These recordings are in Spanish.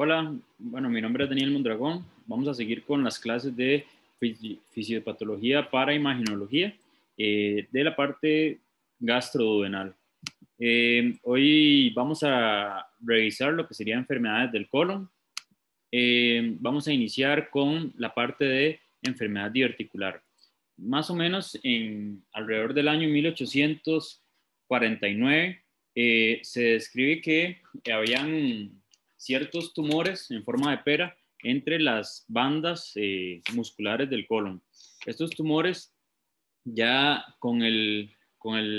Hola, bueno, mi nombre es Daniel Mondragón. Vamos a seguir con las clases de fisiopatología para imagenología de la parte gastroduodenal. Hoy vamos a revisar lo que serían enfermedades del colon. Vamos a iniciar con la parte de enfermedad diverticular. Más o menos alrededor del año 1849 se describe que habían ciertos tumores en forma de pera entre las bandas musculares del colon. Estos tumores ya con el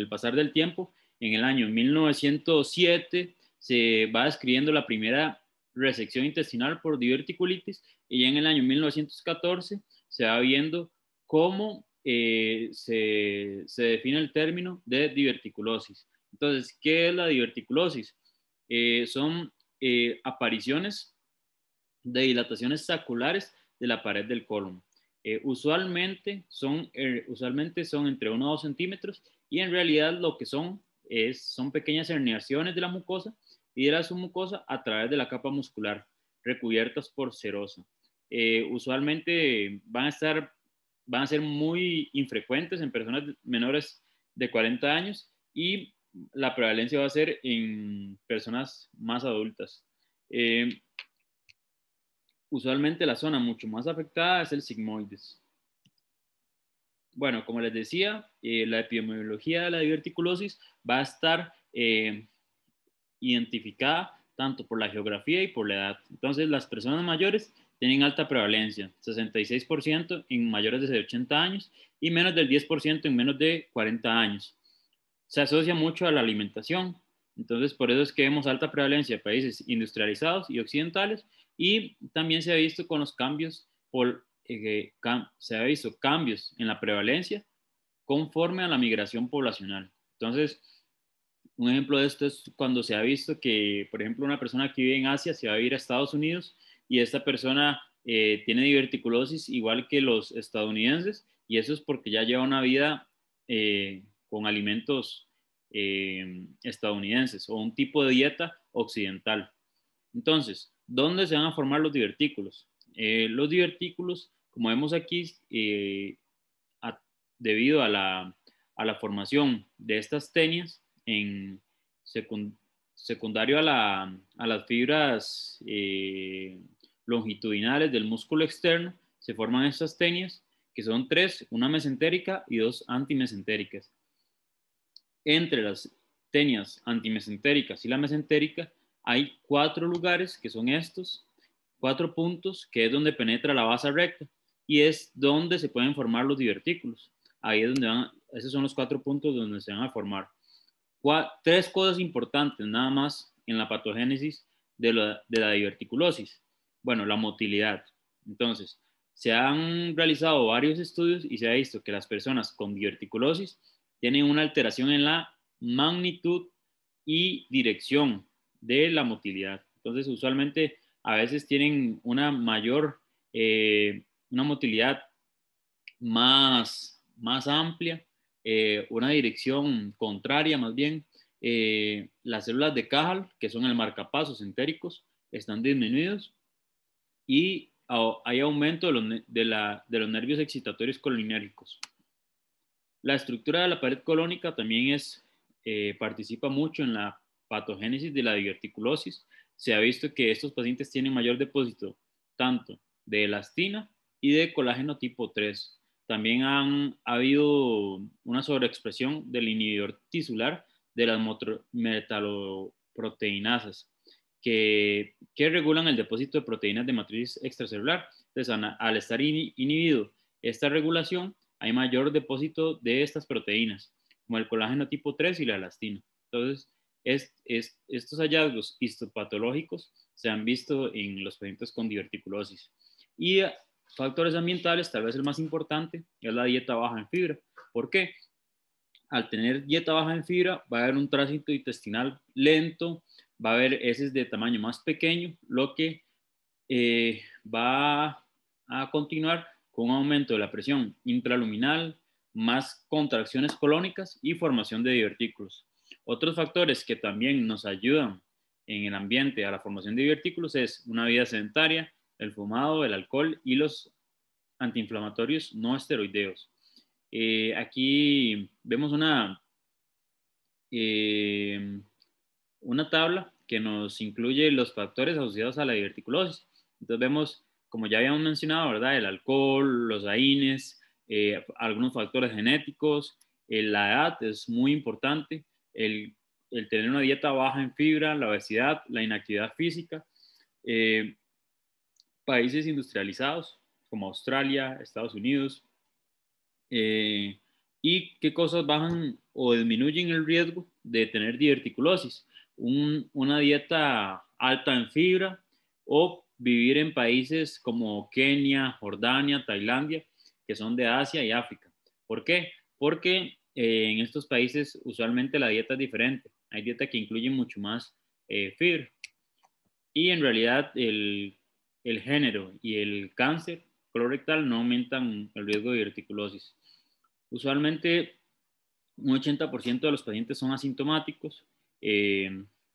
pasar del tiempo, en el año 1907 se va describiendo la primera resección intestinal por diverticulitis y ya en el año 1914 se va viendo cómo se define el término de diverticulosis. Entonces, ¿qué es la diverticulosis? Son apariciones de dilataciones saculares de la pared del colon. Usualmente son entre 1 a 2 centímetros y en realidad lo que son pequeñas herniaciones de la mucosa y de la submucosa a través de la capa muscular recubiertas por serosa. Usualmente van a ser muy infrecuentes en personas menores de 40 años y la prevalencia va a ser en personas más adultas. Usualmente la zona mucho más afectada es el sigmoides. Bueno, como les decía, la epidemiología de la diverticulosis va a estar identificada tanto por la geografía y por la edad. Entonces, las personas mayores tienen alta prevalencia, 66% en mayores de 80 años y menos del 10% en menos de 40 años. Se asocia mucho a la alimentación. Entonces, por eso es que vemos alta prevalencia en países industrializados y occidentales y también se ha visto con los cambios, se ha visto cambios en la prevalencia conforme a la migración poblacional. Entonces, un ejemplo de esto es cuando se ha visto que, por ejemplo, una persona que vive en Asia se va a ir a Estados Unidos y esta persona tiene diverticulosis igual que los estadounidenses y eso es porque ya lleva una vida con alimentos estadounidenses o un tipo de dieta occidental. Entonces, ¿dónde se van a formar los divertículos? Los divertículos, como vemos aquí, a, debido a la formación de estas tenias en secundario a las fibras longitudinales del músculo externo, se forman estas tenias, que son tres, una mesentérica y dos antimesentéricas. Entre las tenias antimesentéricas y la mesentérica hay 4 lugares que son estos, 4 puntos, que es donde penetra la base recta y es donde se pueden formar los divertículos. Ahí es donde esos son los 4 puntos donde se van a formar. 3 cosas importantes nada más en la patogénesis de la diverticulosis. Bueno, la motilidad. Entonces, se han realizado varios estudios y se ha visto que las personas con diverticulosis tienen una alteración en la magnitud y dirección de la motilidad. Entonces, usualmente a veces tienen una una motilidad más amplia, una dirección contraria más bien. Las células de Cajal, que son el marcapasos entéricos, están disminuidos y hay aumento de los nervios excitatorios colinérgicos. La estructura de la pared colónica también participa mucho en la patogénesis de la diverticulosis. Se ha visto que estos pacientes tienen mayor depósito tanto de elastina y de colágeno tipo 3. También ha habido una sobreexpresión del inhibidor tisular de las metaloproteinasas que regulan el depósito de proteínas de matriz extracelular. Entonces, al estar inhibido esta regulación, hay mayor depósito de estas proteínas, como el colágeno tipo 3 y la elastina. Entonces, estos hallazgos histopatológicos se han visto en los pacientes con diverticulosis. Y factores ambientales, tal vez el más importante, es la dieta baja en fibra. ¿Por qué? Al tener dieta baja en fibra, va a haber un tránsito intestinal lento, va a haber heces de tamaño más pequeño, lo que va a continuar con un aumento de la presión intraluminal, más contracciones colónicas y formación de divertículos. Otros factores que también nos ayudan en el ambiente a la formación de divertículos es una vida sedentaria, el fumado, el alcohol y los antiinflamatorios no esteroideos. Aquí vemos una tabla que nos incluye los factores asociados a la diverticulosis. Entonces vemos, como ya habíamos mencionado, ¿verdad? El alcohol, los AINES, algunos factores genéticos, la edad es muy importante, el tener una dieta baja en fibra, la obesidad, la inactividad física, eh, países industrializados como Australia, Estados Unidos, y qué cosas bajan o disminuyen el riesgo de tener diverticulosis. Una dieta alta en fibra o vivir en países como Kenia, Jordania, Tailandia, que son de Asia y África. ¿Por qué? Porque en estos países usualmente la dieta es diferente. Hay dieta que incluye mucho más fibra. Y en realidad el género y el cáncer colorectal no aumentan el riesgo de diverticulosis. Usualmente un 80% de los pacientes son asintomáticos.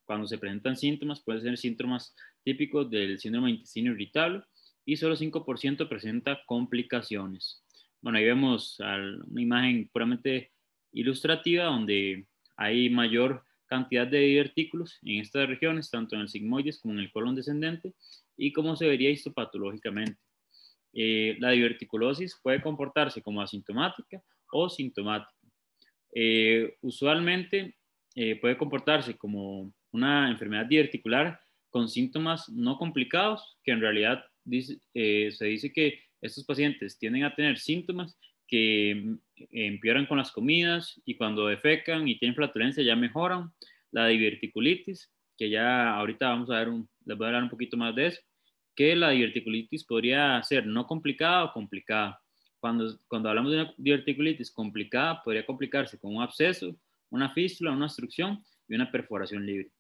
Cuando se presentan síntomas, pueden ser síntomas típicos del síndrome de intestino irritable y solo 5% presenta complicaciones. Bueno, ahí vemos una imagen puramente ilustrativa donde hay mayor cantidad de divertículos en estas regiones, tanto en el sigmoides como en el colon descendente, y cómo se vería histopatológicamente. La diverticulosis puede comportarse como asintomática o sintomática. Usualmente puede comportarse como una enfermedad diverticular con síntomas no complicados, que en realidad se dice que estos pacientes tienden a tener síntomas que empeoran con las comidas y cuando defecan y tienen flatulencia ya mejoran. La diverticulitis, que ya ahorita vamos a ver, les voy a hablar un poquito más de eso, que la diverticulitis podría ser no complicada o complicada. Cuando hablamos de una diverticulitis complicada, podría complicarse con un absceso, una fístula, una obstrucción y una perforación libre.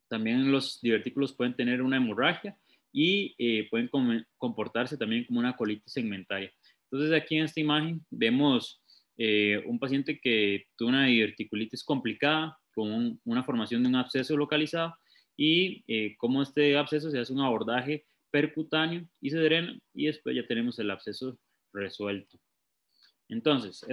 También los divertículos pueden tener una hemorragia y pueden comportarse también como una colitis segmentaria. Entonces aquí en esta imagen vemos un paciente que tuvo una diverticulitis complicada con una formación de un absceso localizado y cómo este absceso se hace un abordaje percutáneo y se drena y después ya tenemos el absceso resuelto. Entonces,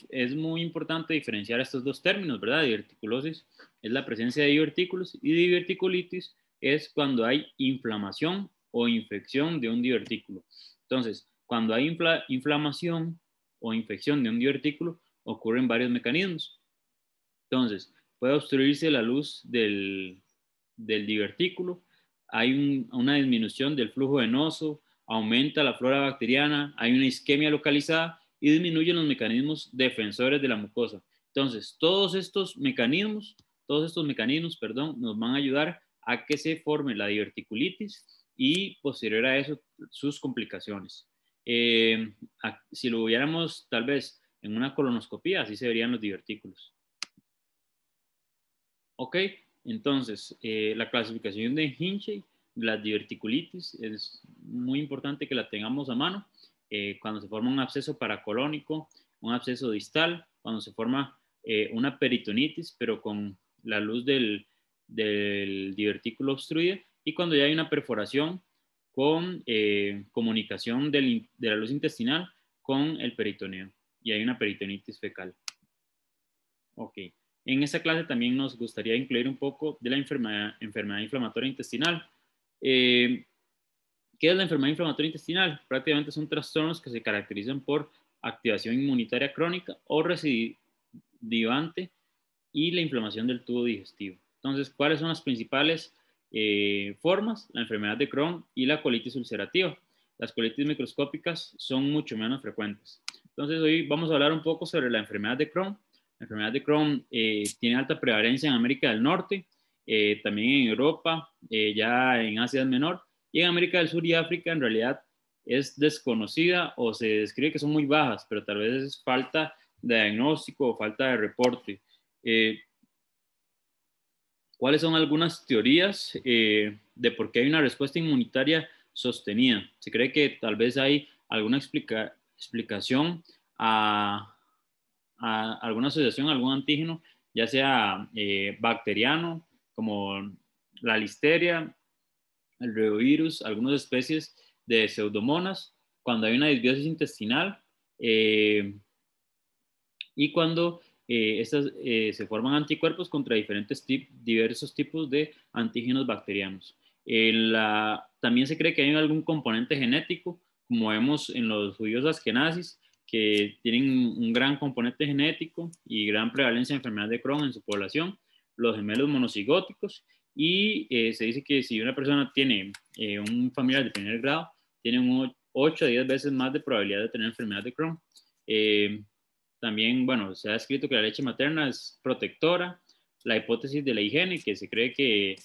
es muy importante diferenciar estos dos términos, ¿verdad? Diverticulosis es la presencia de divertículos y diverticulitis es cuando hay inflamación o infección de un divertículo. Entonces, cuando hay inflamación o infección de un divertículo, ocurren varios mecanismos. Entonces, puede obstruirse la luz del divertículo, hay una disminución del flujo venoso, aumenta la flora bacteriana, hay una isquemia localizada y disminuyen los mecanismos defensores de la mucosa. Entonces, todos estos mecanismos, perdón, nos van a ayudar a que se forme la diverticulitis y posterior a eso sus complicaciones. Si lo viéramos tal vez en una colonoscopía, así se verían los divertículos. Ok, entonces la clasificación de Hinchey, la diverticulitis, es muy importante que la tengamos a mano. Cuando se forma un absceso paracolónico, un absceso distal, cuando se forma una peritonitis, pero con la luz del divertículo obstruida, y cuando ya hay una perforación con comunicación de la luz intestinal con el peritoneo, y hay una peritonitis fecal. Ok. En esta clase también nos gustaría incluir un poco de la enfermedad inflamatoria intestinal. ¿Qué es la enfermedad inflamatoria intestinal? Prácticamente son trastornos que se caracterizan por activación inmunitaria crónica o recidivante y la inflamación del tubo digestivo. Entonces, ¿cuáles son las principales formas? La enfermedad de Crohn y la colitis ulcerativa. Las colitis microscópicas son mucho menos frecuentes. Entonces, hoy vamos a hablar un poco sobre la enfermedad de Crohn. La enfermedad de Crohn tiene alta prevalencia en América del Norte, también en Europa, ya en Asia es menor, y en América del Sur y África en realidad es desconocida o se describe que son muy bajas, pero tal vez es falta de diagnóstico o falta de reporte. ¿Cuáles son algunas teorías de por qué hay una respuesta inmunitaria sostenida? Se cree que tal vez hay alguna explicación a alguna asociación, a algún antígeno, ya sea bacteriano, como la listeria, el reovirus, algunas especies de pseudomonas, cuando hay una disbiosis intestinal y cuando se forman anticuerpos contra diversos tipos de antígenos bacterianos. También se cree que hay algún componente genético, como vemos en los judíos askenazis, que tienen un gran componente genético y gran prevalencia de enfermedad de Crohn en su población, los gemelos monocigóticos, y se dice que si una persona tiene un familiar de primer grado, tiene un 8 a 10 veces más de probabilidad de tener enfermedad de Crohn. También, bueno, se ha escrito que la leche materna es protectora, la hipótesis de la higiene, que se cree que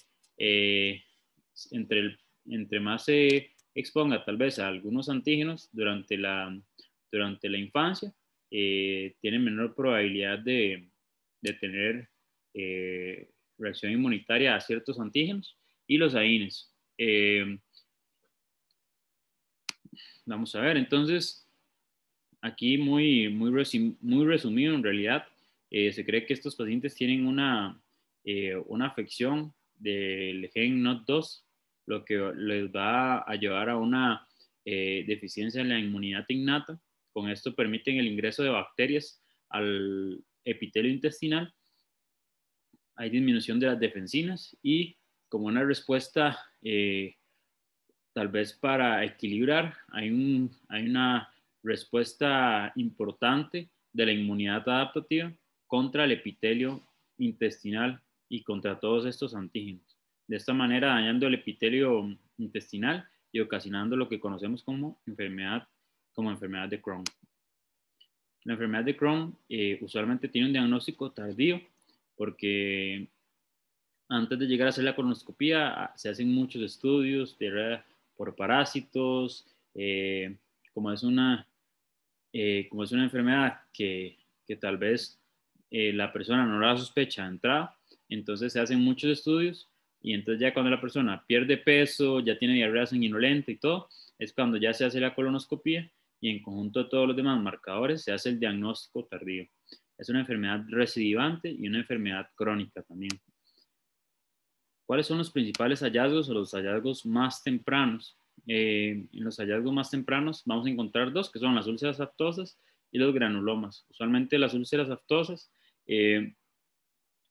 entre más se exponga tal vez a algunos antígenos durante la infancia, tiene menor probabilidad de tener reacción inmunitaria a ciertos antígenos y los AINES. Vamos a ver, entonces, aquí muy resumido en realidad, se cree que estos pacientes tienen una afección del gen NOT2, lo que les va a llevar a una deficiencia en la inmunidad innata. Con esto permiten el ingreso de bacterias al epitelio intestinal. Hay disminución de las defensinas y como una respuesta tal vez para equilibrar, hay una respuesta importante de la inmunidad adaptativa contra el epitelio intestinal y contra todos estos antígenos. De esta manera, dañando el epitelio intestinal y ocasionando lo que conocemos como enfermedad de Crohn. La enfermedad de Crohn usualmente tiene un diagnóstico tardío porque antes de llegar a hacer la colonoscopia se hacen muchos estudios por parásitos, como es una enfermedad que tal vez la persona no la sospecha de entrada, entonces se hacen muchos estudios y entonces ya cuando la persona pierde peso, ya tiene diarrea sanguinolenta y todo, es cuando ya se hace la colonoscopia y en conjunto de todos los demás marcadores se hace el diagnóstico tardío. Es una enfermedad recidivante y una enfermedad crónica también. ¿Cuáles son los principales hallazgos o los hallazgos más tempranos? En los hallazgos más tempranos vamos a encontrar dos, que son las úlceras aftosas y los granulomas. Usualmente las úlceras aftosas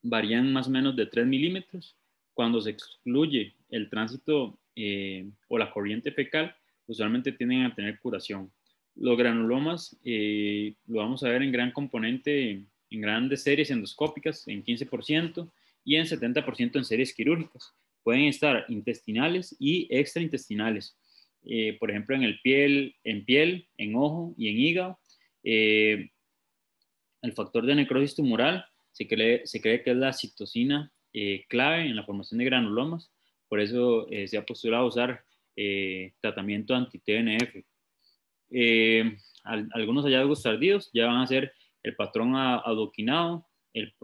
varían más o menos de 3 milímetros. Cuando se excluye el tránsito o la corriente fecal, usualmente tienden a tener curación. Los granulomas lo vamos a ver en gran componente, en grandes series endoscópicas, en 15%, y en 70% en series quirúrgicas. Pueden estar intestinales y extraintestinales. Por ejemplo, en piel, en ojo y en hígado. El factor de necrosis tumoral se cree que es la citosina clave en la formación de granulomas. Por eso se ha postulado usar tratamiento anti-TNF. Algunos hallazgos tardíos ya van a ser el patrón adoquinado, el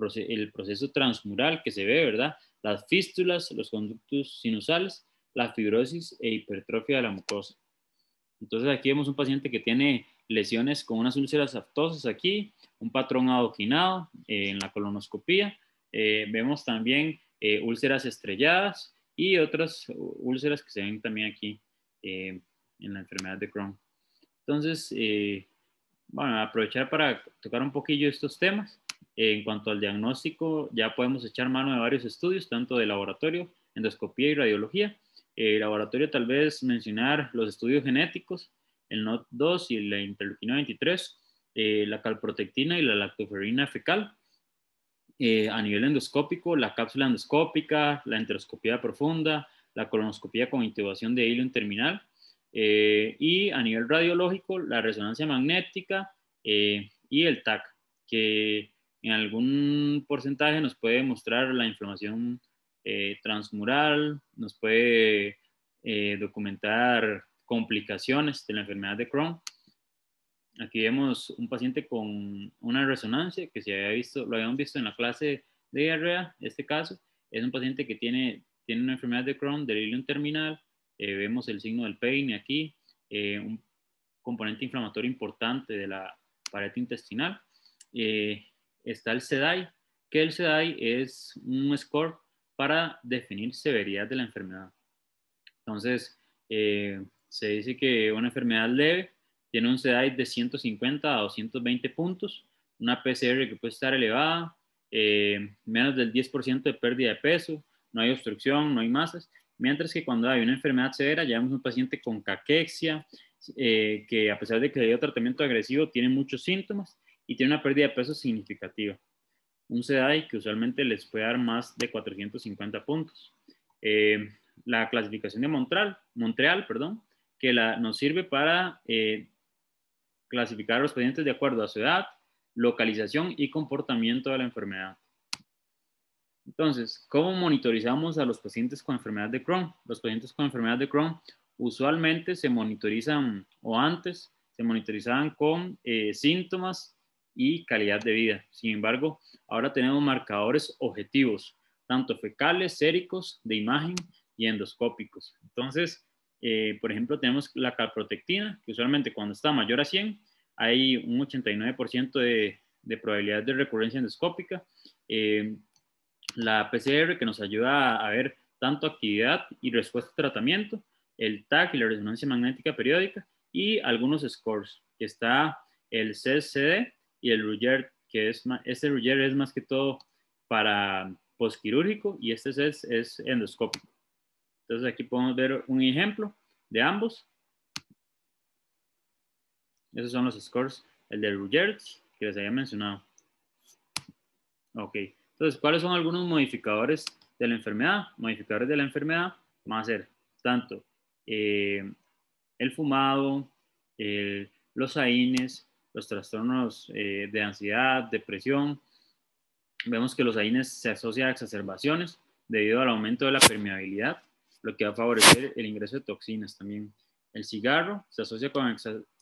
proceso transmural que se ve, ¿verdad? Las fístulas, los conductos sinusales, la fibrosis e hipertrofia de la mucosa. Entonces aquí vemos un paciente que tiene lesiones con unas úlceras aftosas aquí, un patrón adoquinado en la colonoscopía. Vemos también úlceras estrelladas y otras úlceras que se ven también aquí en la enfermedad de Crohn. Entonces, bueno, aprovechar para tocar un poquillo estos temas. En cuanto al diagnóstico, ya podemos echar mano de varios estudios, tanto de laboratorio, endoscopía y radiología. Laboratorio, tal vez mencionar los estudios genéticos, el NOT2 y la interleuquina 23, la calprotectina y la lactoferrina fecal. A nivel endoscópico, la cápsula endoscópica, la enteroscopía profunda, la colonoscopía con intubación de hilo terminal. Y a nivel radiológico, la resonancia magnética y el TAC, que en algún porcentaje nos puede mostrar la inflamación transmural, nos puede documentar complicaciones de la enfermedad de Crohn. Aquí vemos un paciente con una resonancia que lo habíamos visto en la clase de diarrea. Este caso es un paciente que tiene una enfermedad de Crohn, delirium terminal. Vemos el signo del peine aquí, un componente inflamatorio importante de la pared intestinal. Está el SEDAI, que el SEDAI es un score para definir severidad de la enfermedad. Entonces, se dice que una enfermedad leve tiene un CDAI de 150 a 220 puntos, una PCR que puede estar elevada, menos del 10% de pérdida de peso, no hay obstrucción, no hay masas, mientras que cuando hay una enfermedad severa, ya vemos un paciente con caquexia, que a pesar de que le dio tratamiento agresivo, tiene muchos síntomas y tiene una pérdida de peso significativa. Un CDAI que usualmente les puede dar más de 450 puntos. La clasificación de Montreal, que nos sirve para clasificar a los pacientes de acuerdo a su edad, localización y comportamiento de la enfermedad. Entonces, ¿cómo monitorizamos a los pacientes con enfermedad de Crohn? Los pacientes con enfermedad de Crohn usualmente se monitorizan, o antes se monitorizaban con síntomas y calidad de vida. Sin embargo, ahora tenemos marcadores objetivos, tanto fecales, séricos, de imagen y endoscópicos. Entonces, por ejemplo, tenemos la calprotectina, que usualmente cuando está mayor a 100, hay un 89% de probabilidad de recurrencia endoscópica. La PCR, que nos ayuda a ver tanto actividad y respuesta a tratamiento, el TAC y la resonancia magnética periódica, y algunos scores, que está el CSCD y el Ruggier, que este Ruggier es más que todo para postquirúrgico y este es endoscópico. Entonces aquí podemos ver un ejemplo de ambos. Esos son los scores, el de Ruggier, que les había mencionado. Ok, entonces, ¿cuáles son algunos modificadores de la enfermedad? Modificadores de la enfermedad van a ser tanto el fumado, los AINES, los trastornos de ansiedad, depresión. Vemos que los AINES se asocian a exacerbaciones debido al aumento de la permeabilidad, lo que va a favorecer el ingreso de toxinas también. El cigarro se asocia con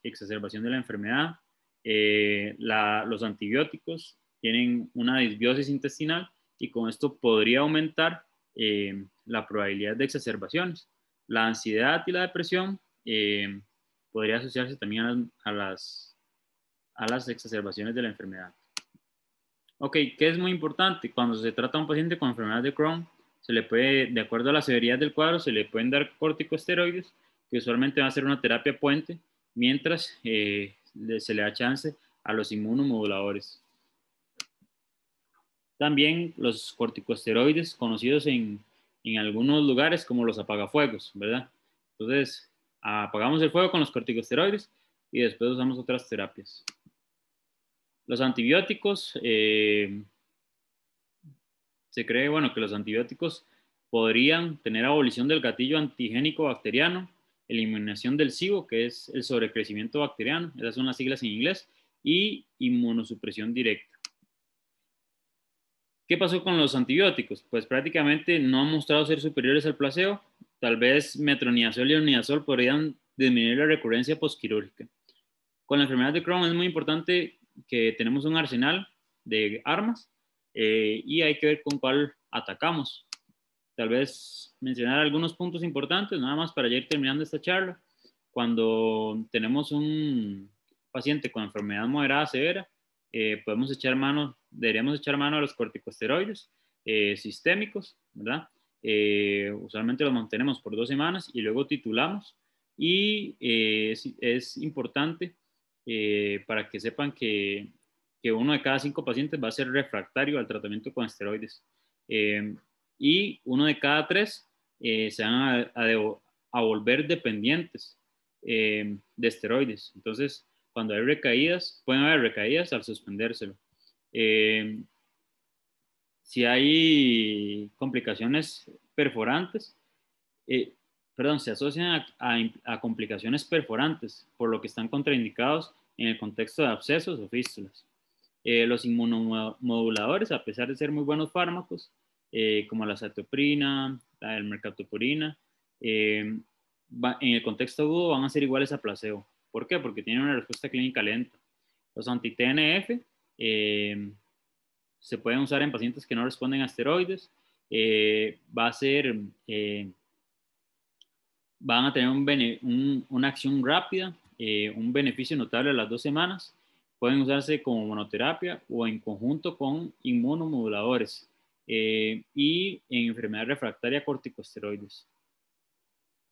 exacerbación de la enfermedad. Los antibióticos tienen una disbiosis intestinal y con esto podría aumentar la probabilidad de exacerbaciones. La ansiedad y la depresión podría asociarse también a las exacerbaciones de la enfermedad. Ok, ¿qué es muy importante? Cuando se trata a un paciente con enfermedad de Crohn, se le puede, de acuerdo a la severidad del cuadro, se le pueden dar corticosteroides, que usualmente va a ser una terapia puente, mientras se le da chance a los inmunomoduladores. También los corticosteroides, conocidos en algunos lugares como los apagafuegos, ¿verdad? Entonces, apagamos el fuego con los corticosteroides y después usamos otras terapias. Los antibióticos, se cree, que los antibióticos podrían tener abolición del gatillo antigénico bacteriano, eliminación del SIBO, que es el sobrecrecimiento bacteriano, esas son las siglas en inglés, y inmunosupresión directa. ¿Qué pasó con los antibióticos? Pues prácticamente no han mostrado ser superiores al placebo. Tal vez metronidazol y onidazol podrían disminuir la recurrencia postquirúrgica. Con la enfermedad de Crohn es muy importante que tenemos un arsenal de armas y hay que ver con cuál atacamos. Tal vez mencionar algunos puntos importantes, nada más para ya ir terminando esta charla. Cuando tenemos un paciente con enfermedad moderada severa, deberíamos echar mano a los corticosteroides sistémicos, ¿verdad? Usualmente los mantenemos por 2 semanas y luego titulamos. Y es importante para que sepan que 1 de cada 5 pacientes va a ser refractario al tratamiento con esteroides. Y 1 de cada 3 se van a volver dependientes de esteroides. Entonces, cuando hay recaídas, pueden haber recaídas al suspendérselo. Si hay complicaciones perforantes, se asocian a complicaciones perforantes, por lo que están contraindicados en el contexto de abscesos o fístulas. Los inmunomoduladores, a pesar de ser muy buenos fármacos, como la cetoprina, la mercaptopurina, en el contexto agudo van a ser iguales a placebo. ¿Por qué? Porque tienen una respuesta clínica lenta. Los anti-TNF se pueden usar en pacientes que no responden a esteroides. Van a tener una acción rápida, un beneficio notable a las 2 semanas. Pueden usarse como monoterapia o en conjunto con inmunomoduladores. y en enfermedad refractaria a corticosteroides,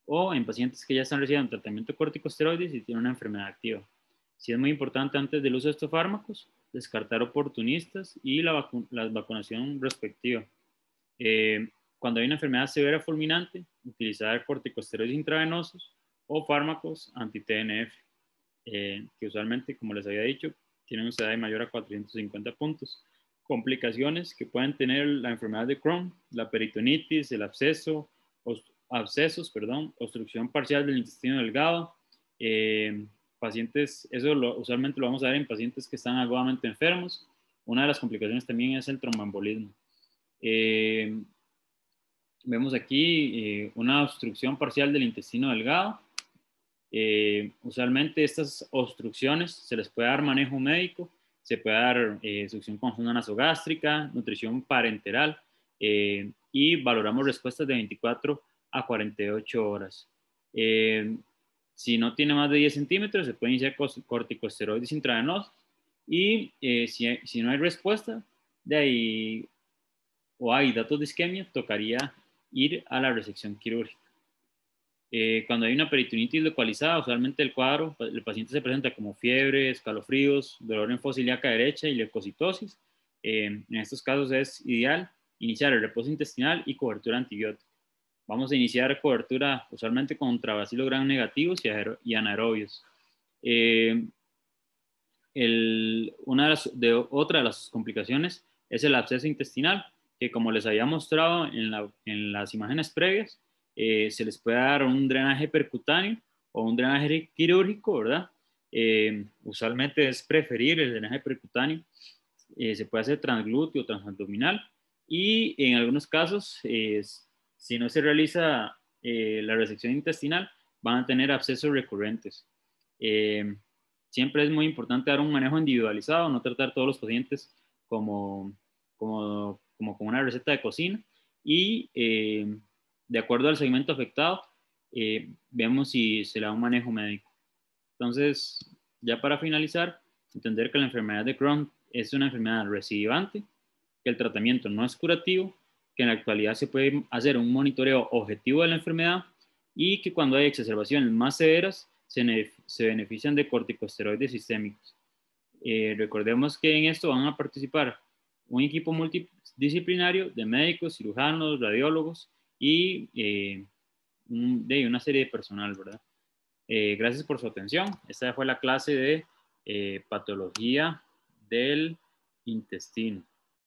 o en pacientes que ya están recibiendo tratamiento de corticosteroides y tienen una enfermedad activa. Sí es muy importante antes del uso de estos fármacos descartar oportunistas y la vacunación respectiva. Cuando hay una enfermedad severa fulminante, utilizar corticosteroides intravenosos o fármacos anti-TNF, que usualmente, como les había dicho, tienen un CDAI mayor a 450 puntos. Complicaciones que pueden tener la enfermedad de Crohn, la peritonitis, el abscesos, obstrucción parcial del intestino delgado. Pacientes, usualmente lo vamos a ver en pacientes que están agudamente enfermos. Una de las complicaciones también es el tromboembolismo. Vemos aquí una obstrucción parcial del intestino delgado. Usualmente estas obstrucciones se les puede dar manejo médico, se puede dar succión con sonda nasogástrica, nutrición parenteral, y valoramos respuestas de 24 a 48 horas. Si no tiene más de 10 centímetros, se puede iniciar corticosteroides intravenosos, y si no hay respuesta de ahí, o hay datos de isquemia, tocaría ir a la resección quirúrgica. Cuando hay una peritonitis localizada, usualmente el cuadro, el paciente se presenta como fiebre, escalofríos, dolor en fosa ilíaca derecha y leucocitosis. En estos casos es ideal iniciar el reposo intestinal y cobertura antibiótica. Vamos a iniciar cobertura usualmente contra bacilos gram negativos y anaerobios. Otra de las complicaciones es el absceso intestinal, que como les había mostrado en las imágenes previas, se les puede dar un drenaje percutáneo o un drenaje quirúrgico, ¿verdad? Usualmente es preferible el drenaje percutáneo. Se puede hacer transglúteo, transabdominal, y en algunos casos, si no se realiza la resección intestinal, van a tener abscesos recurrentes. Siempre es muy importante dar un manejo individualizado, no tratar todos los pacientes como con una receta de cocina, y de acuerdo al segmento afectado, vemos si se le da un manejo médico. Entonces, ya para finalizar, entender que la enfermedad de Crohn es una enfermedad recidivante, que el tratamiento no es curativo, que en la actualidad se puede hacer un monitoreo objetivo de la enfermedad, y que cuando hay exacerbaciones más severas se benefician de corticosteroides sistémicos. Recordemos que en esto van a participar un equipo multidisciplinario de médicos, cirujanos, radiólogos y de una serie de personal, ¿verdad? Gracias por su atención. Esta fue la clase de patología del intestino.